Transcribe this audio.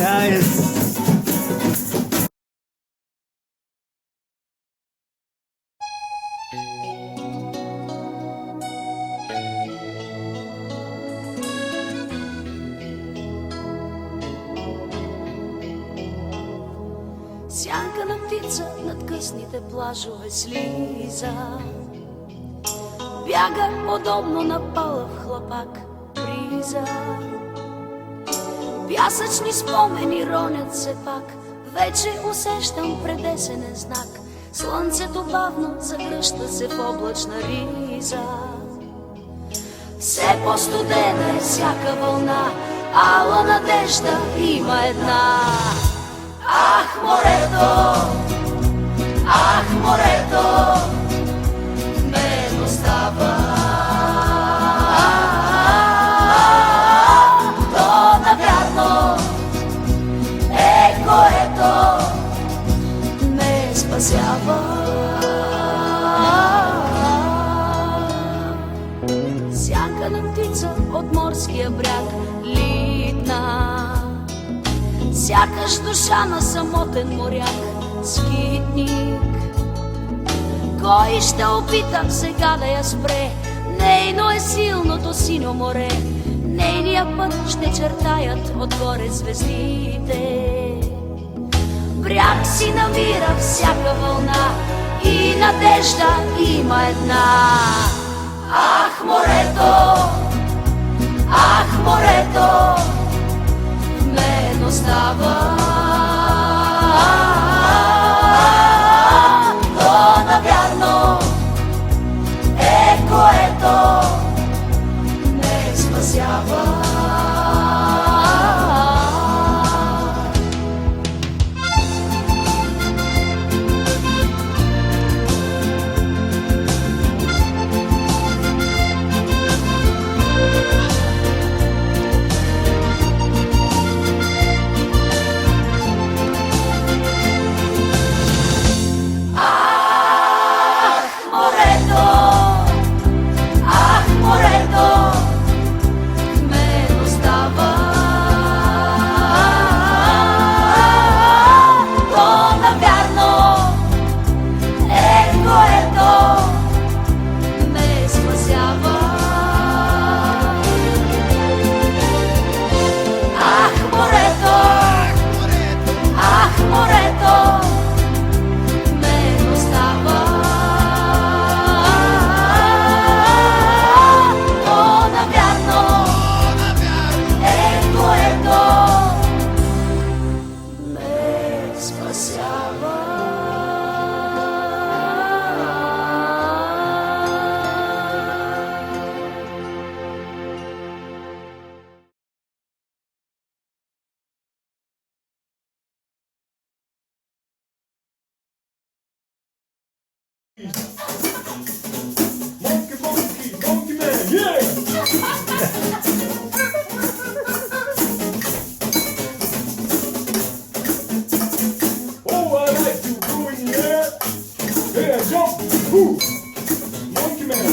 Nice. Сянка на птица над късните плажове слиза, бяга подобно на палав хлапак бриза. Пясъчни спомени ронят се пак, вече усещам предесенен знак. Слънцето бавно загръща се в облачна риза. Все по-студена е всяка вълна, ала надежда има една. Ах, морето, мен остава. То навярно е което ме спасява. Сянка на птица от морския бряг литна, сякаш душа на самотен моряк, скитник. Кой ще опита сега да я спре? Нейно е силното синьо море, нейния път ще чертаят отгоре звездите. Бряг си намира всяка вълна и надежда има една. Ах, морето, мен остава. То навярно е което ме спасява. Monkey man, yeah! Oh, I like to go in the air. Yeah, jump, woo! Monkey man.